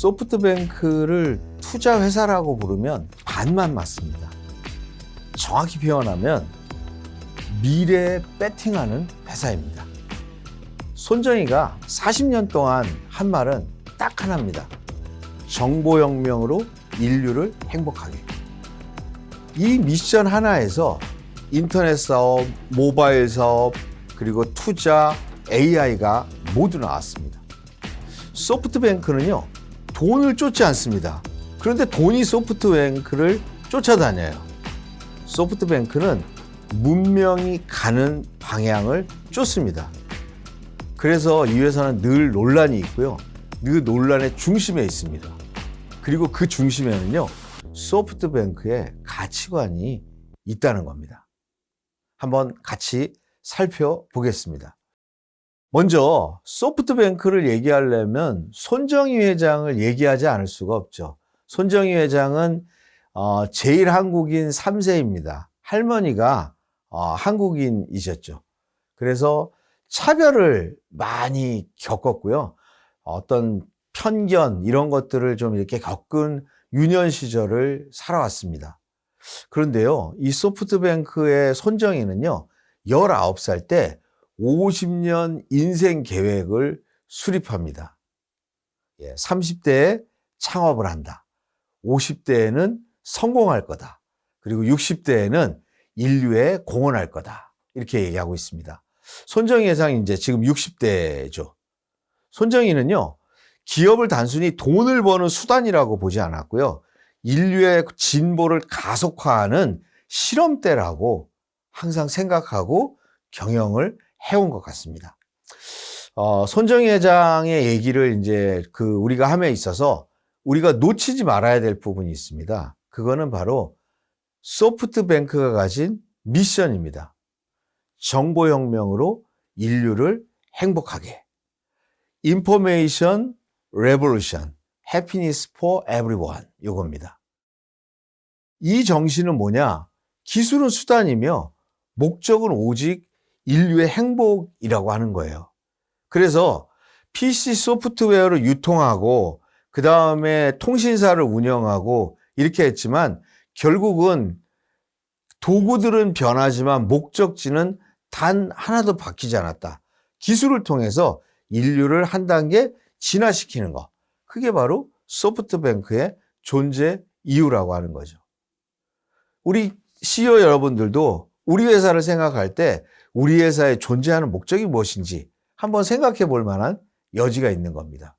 소프트뱅크를 투자 회사라고 부르면 반만 맞습니다. 정확히 표현하면 미래에 배팅하는 회사입니다. 손정희가 40년 동안 한 말은 딱 하나입니다. 정보혁명으로 인류를 행복하게. 이 미션 하나에서 인터넷 사업, 모바일 사업, 그리고 투자, AI가 모두 나왔습니다. 소프트뱅크는요, 돈을 쫓지 않습니다. 그런데 돈이 소프트뱅크를 쫓아다녀요. 소프트뱅크는 문명이 가는 방향을 쫓습니다. 그래서 이 회사는 늘 논란이 있고요. 그 논란의 중심에 있습니다. 그리고 그 중심에는요, 소프트뱅크의 가치관이 있다는 겁니다. 한번 같이 살펴보겠습니다. 먼저 소프트뱅크를 얘기하려면 손정희 회장을 얘기하지 않을 수가 없죠. 손정희 회장은 제일 한국인 3세입니다. 할머니가 한국인이셨죠. 그래서 차별을 많이 겪었고요. 어떤 편견 이런 것들을 좀 이렇게 겪은 유년 시절을 살아왔습니다. 그런데요, 이 소프트뱅크의 손정희는요, 19살 때 50년 인생 계획을 수립합니다. 30대에 창업을 한다. 50대에는 성공할 거다. 그리고 60대에는 인류에 공헌할 거다. 이렇게 얘기하고 있습니다. 손정희 회장이 이제 지금 60대죠. 손정희는요, 기업을 단순히 돈을 버는 수단이라고 보지 않았고요. 인류의 진보를 가속화하는 실험대라고 항상 생각하고 경영을 해온 것 같습니다. 손정희 회장의 얘기를 이제 우리가 함에 있어서 우리가 놓치지 말아야 될 부분이 있습니다. 그거는 바로 소프트뱅크가 가진 미션입니다. 정보혁명으로 인류를 행복하게. Information Revolution, Happiness for Everyone. 이겁니다. 이 정신은 뭐냐? 기술은 수단이며 목적은 오직 인류의 행복이라고 하는 거예요. 그래서 PC 소프트웨어를 유통하고 그 다음에 통신사를 운영하고 이렇게 했지만 결국은 도구들은 변하지만 목적지는 단 하나도 바뀌지 않았다. 기술을 통해서 인류를 한 단계 진화시키는 것. 그게 바로 소프트뱅크의 존재 이유라고 하는 거죠. 우리 CEO 여러분들도 우리 회사를 생각할 때 우리 회사의 존재하는 목적이 무엇인지 한번 생각해 볼 만한 여지가 있는 겁니다.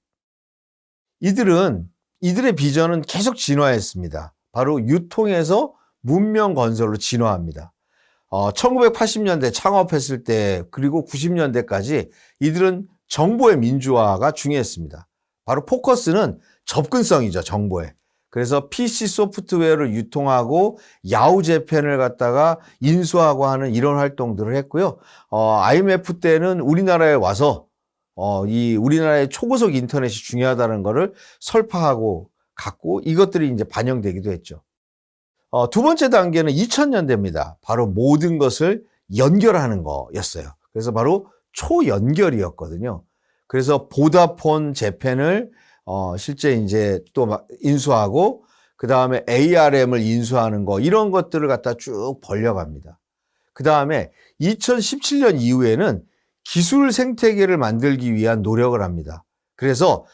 이들의 비전은 계속 진화했습니다. 바로 유통에서 문명 건설로 진화합니다. 1980년대 창업했을 때 그리고 90년대까지 이들은 정보의 민주화가 중요했습니다. 바로 포커스는 접근성이죠, 정보에. 그래서 PC 소프트웨어를 유통하고 야후 재팬을 갖다가 인수하고 하는 이런 활동들을 했고요. IMF 때는 우리나라에 와서 이 우리나라의 초고속 인터넷이 중요하다는 것을 설파하고 갔고 이것들이 이제 반영되기도 했죠. 두 번째 단계는 2000년대입니다. 바로 모든 것을 연결하는 거였어요. 그래서 바로 초연결이었거든요. 그래서 보다폰 재팬을 실제 이제 또 인수하고 그 다음에 ARM을 인수하는 거 이런 것들을 갖다 쭉 벌려갑니다. 그 다음에 2017년 이후에는 기술 생태계를 만들기 위한 노력을 합니다. 그래서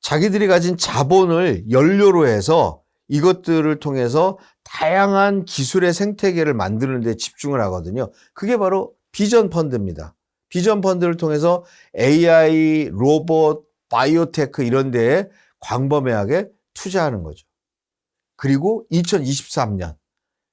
자기들이 가진 자본을 연료로 해서 이것들을 통해서 다양한 기술의 생태계를 만드는 데 집중을 하거든요. 그게 바로 비전 펀드입니다. 비전 펀드를 통해서 AI, 로봇, 바이오테크 이런 데에 광범위하게 투자하는 거죠. 그리고 2023년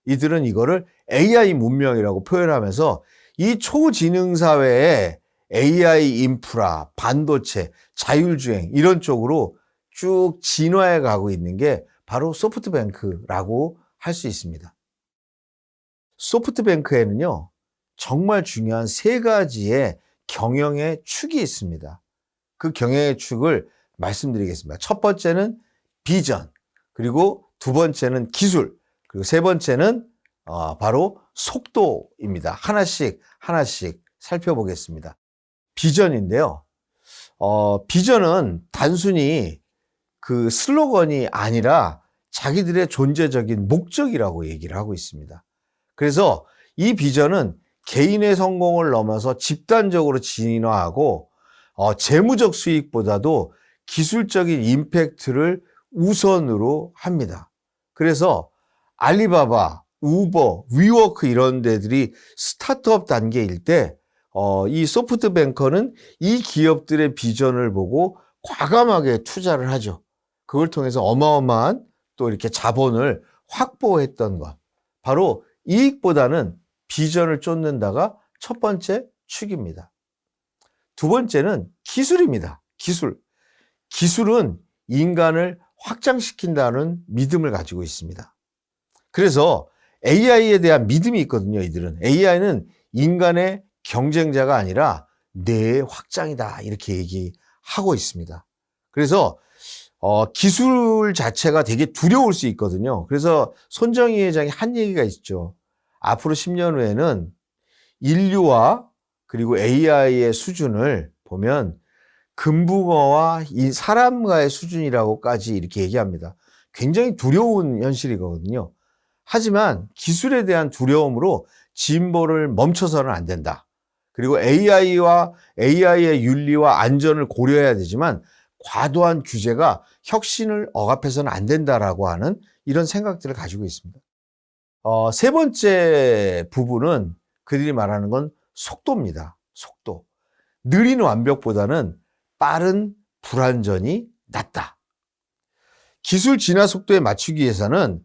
이들은 이거를 AI 문명이라고 표현하면서 이 초지능 사회에 AI 인프라, 반도체, 자율주행 이런 쪽으로 쭉 진화해 가고 있는 게 바로 소프트뱅크라고 할 수 있습니다. 소프트뱅크에는요, 정말 중요한 세 가지의 경영의 축이 있습니다. 그 경영의 축을 말씀드리겠습니다. 첫 번째는 비전, 그리고 두 번째는 기술, 그리고 세 번째는 바로 속도입니다. 하나씩 살펴보겠습니다. 비전인데요. 비전은 단순히 그 슬로건이 아니라 자기들의 존재적인 목적이라고 얘기를 하고 있습니다. 그래서 이 비전은 개인의 성공을 넘어서 집단적으로 진화하고 재무적 수익보다도 기술적인 임팩트를 우선으로 합니다. 그래서 알리바바, 우버, 위워크 이런 데들이 스타트업 단계일 때 이 소프트뱅크는 이 기업들의 비전을 보고 과감하게 투자를 하죠. 그걸 통해서 어마어마한 또 이렇게 자본을 확보했던 것. 바로 이익보다는 비전을 쫓는다가 첫 번째 축입니다. 두 번째는 기술입니다. 기술. 기술은 인간을 확장시킨다는 믿음을 가지고 있습니다. 그래서 AI에 대한 믿음이 있거든요, 이들은. AI는 인간의 경쟁자가 아니라 뇌의 확장이다. 이렇게 얘기하고 있습니다. 그래서 기술 자체가 되게 두려울 수 있거든요. 그래서 손정희 회장이 한 얘기가 있죠. 앞으로 10년 후에는 인류와 그리고 AI의 수준을 보면 금붕어와 이 사람과의 수준이라고까지 이렇게 얘기합니다. 굉장히 두려운 현실이거든요. 하지만 기술에 대한 두려움으로 진보를 멈춰서는 안 된다. 그리고 AI의 윤리와 안전을 고려해야 되지만 과도한 규제가 혁신을 억압해서는 안 된다라고 하는 이런 생각들을 가지고 있습니다. 세 번째 부분은 그들이 말하는 건 속도입니다. 속도. 느린 완벽보다는 빠른 불완전이 낫다. 기술 진화 속도에 맞추기 위해서는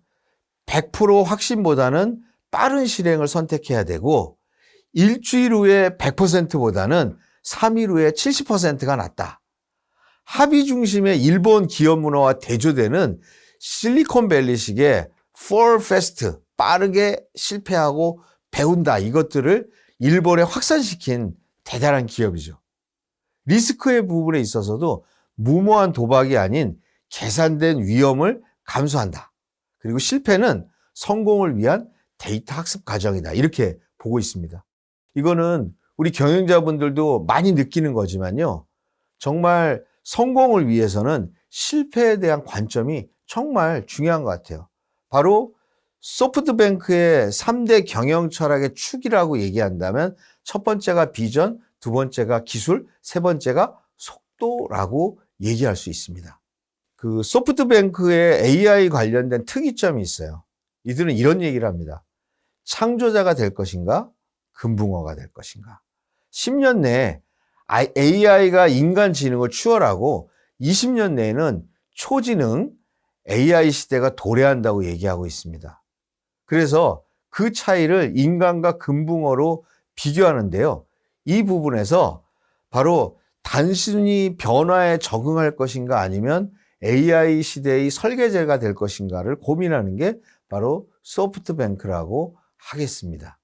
100% 확신보다는 빠른 실행을 선택해야 되고 일주일 후에 100%보다는 3일 후에 70%가 낫다. 합의 중심의 일본 기업 문화와 대조되는 실리콘밸리식의 fall fast, 빠르게 실패하고 배운다. 이것들을 일본에 확산시킨 대단한 기업이죠. 리스크의 부분에 있어서도 무모한 도박이 아닌 계산된 위험을 감수한다. 그리고 실패는 성공을 위한 데이터 학습 과정이다. 이렇게 보고 있습니다. 이거는 우리 경영자분들도 많이 느끼는 거지만요. 정말 성공을 위해서는 실패에 대한 관점이 정말 중요한 것 같아요. 바로 소프트뱅크의 3대 경영 철학의 축이라고 얘기한다면 첫 번째가 비전, 두 번째가 기술, 세 번째가 속도라고 얘기할 수 있습니다. 그 소프트뱅크의 AI 관련된 특이점이 있어요. 이들은 이런 얘기를 합니다. 창조자가 될 것인가? 금붕어가 될 것인가? 10년 내에 AI가 인간 지능을 추월하고 20년 내에는 초지능 AI 시대가 도래한다고 얘기하고 있습니다. 그래서 그 차이를 인간과 금붕어로 비교하는데요. 이 부분에서 바로 단순히 변화에 적응할 것인가 아니면 AI 시대의 설계제가 될 것인가를 고민하는 게 바로 소프트뱅크라고 하겠습니다.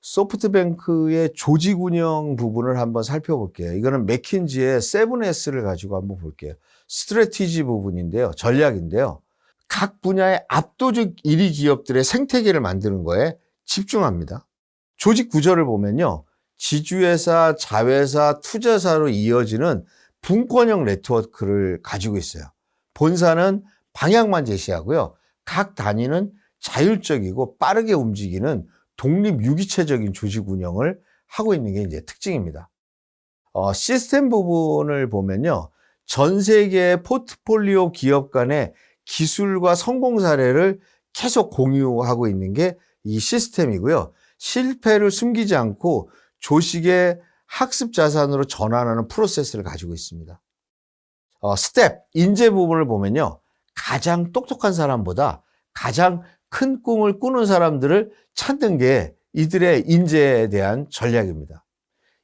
소프트뱅크의 조직 운영 부분을 한번 살펴볼게요. 이거는 맥킨지의 7S를 가지고 한번 볼게요. 스트래티지 부분인데요. 전략인데요. 각 분야의 압도적 1위 기업들의 생태계를 만드는 거에 집중합니다. 조직 구조를 보면요. 지주회사, 자회사, 투자사로 이어지는 분권형 네트워크를 가지고 있어요. 본사는 방향만 제시하고요. 각 단위는 자율적이고 빠르게 움직이는 독립 유기체적인 조직 운영을 하고 있는 게 이제 특징입니다. 시스템 부분을 보면요. 전 세계의 포트폴리오 기업 간의 기술과 성공 사례를 계속 공유하고 있는 게 이 시스템이고요. 실패를 숨기지 않고 조직의 학습 자산으로 전환하는 프로세스를 가지고 있습니다. 스텝, 인재 부분을 보면요. 가장 똑똑한 사람보다 가장 큰 꿈을 꾸는 사람들을 찾는 게 이들의 인재에 대한 전략입니다.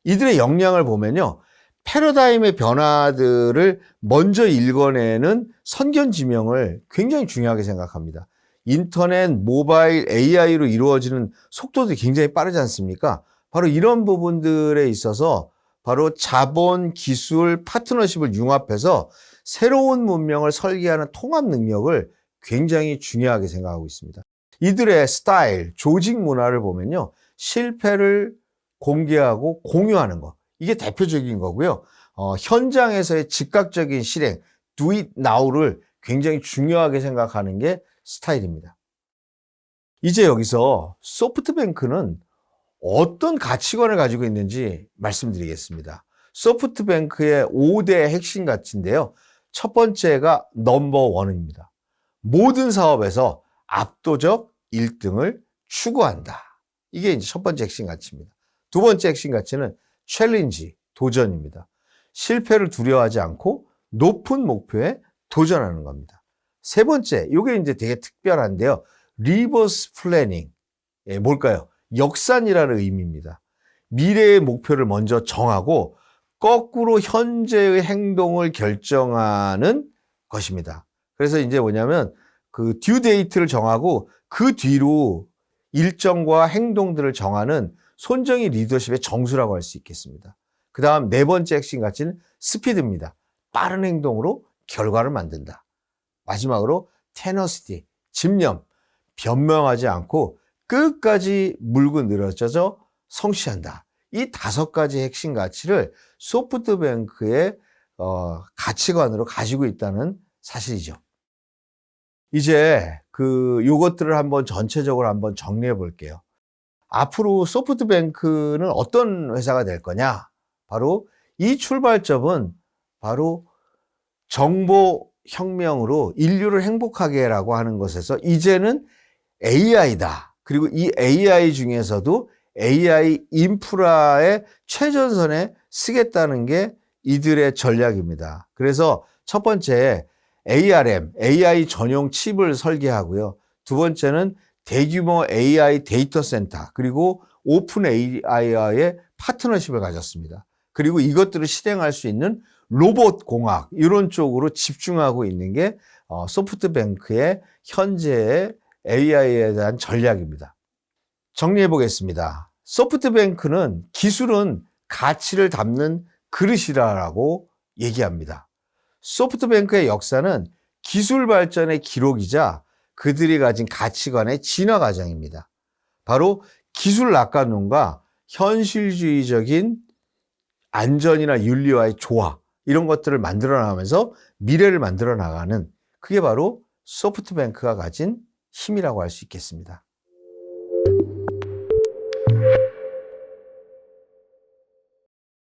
이들의 역량을 보면요. 패러다임의 변화들을 먼저 읽어내는 선견지명을 굉장히 중요하게 생각합니다. 인터넷, 모바일, AI로 이루어지는 속도도 굉장히 빠르지 않습니까? 바로 이런 부분들에 있어서 바로 자본, 기술, 파트너십을 융합해서 새로운 문명을 설계하는 통합 능력을 굉장히 중요하게 생각하고 있습니다. 이들의 스타일, 조직 문화를 보면요. 실패를 공개하고 공유하는 것. 이게 대표적인 거고요. 현장에서의 즉각적인 실행, do it now를 굉장히 중요하게 생각하는 게 스타일입니다. 이제 여기서 소프트뱅크는 어떤 가치관을 가지고 있는지 말씀드리겠습니다. 소프트뱅크의 5대 핵심 가치인데요. 첫 번째가 넘버원입니다. 모든 사업에서 압도적 1등을 추구한다. 이게 이제 첫 번째 핵심 가치입니다. 두 번째 핵심 가치는 챌린지, 도전입니다. 실패를 두려워하지 않고 높은 목표에 도전하는 겁니다. 세 번째, 이게 이제 되게 특별한데요. 리버스 플래닝. 뭘까요? 역산이라는 의미입니다. 미래의 목표를 먼저 정하고 거꾸로 현재의 행동을 결정하는 것입니다. 그래서 이제 뭐냐면 그 듀 데이트를 정하고 그 뒤로 일정과 행동들을 정하는 손정의 리더십의 정수라고 할 수 있겠습니다. 그 다음 네 번째 핵심 가치는 스피드입니다. 빠른 행동으로 결과를 만든다. 마지막으로 테너시티, 집념, 변명하지 않고 끝까지 물고 늘어져서 성취한다. 이 5가지 핵심 가치를 소프트뱅크의 가치관으로 가지고 있다는 사실이죠. 이제 요것들을 한번 전체적으로 한번 정리해 볼게요. 앞으로 소프트뱅크는 어떤 회사가 될 거냐? 바로 이 출발점은 바로 정보혁명으로 인류를 행복하게라고 하는 것에서 이제는 AI다. 그리고 이 AI 중에서도 AI 인프라의 최전선에 쓰겠다는 게 이들의 전략입니다. 그래서 첫 번째 ARM, AI 전용 칩을 설계하고요. 두 번째는 대규모 AI 데이터 센터, 그리고 오픈 AI와의 파트너십을 가졌습니다. 그리고 이것들을 실행할 수 있는 로봇 공학, 이런 쪽으로 집중하고 있는 게 소프트뱅크의 현재의 AI에 대한 전략입니다. 정리해 보겠습니다. 소프트뱅크는 기술은 가치를 담는 그릇이라고 얘기합니다. 소프트뱅크의 역사는 기술 발전의 기록이자 그들이 가진 가치관의 진화 과정입니다. 바로 기술 낙관론과 현실주의적인 안전이나 윤리와의 조화, 이런 것들을 만들어 나가면서 미래를 만들어 나가는, 그게 바로 소프트뱅크가 가진 힘이라고 할 수 있겠습니다.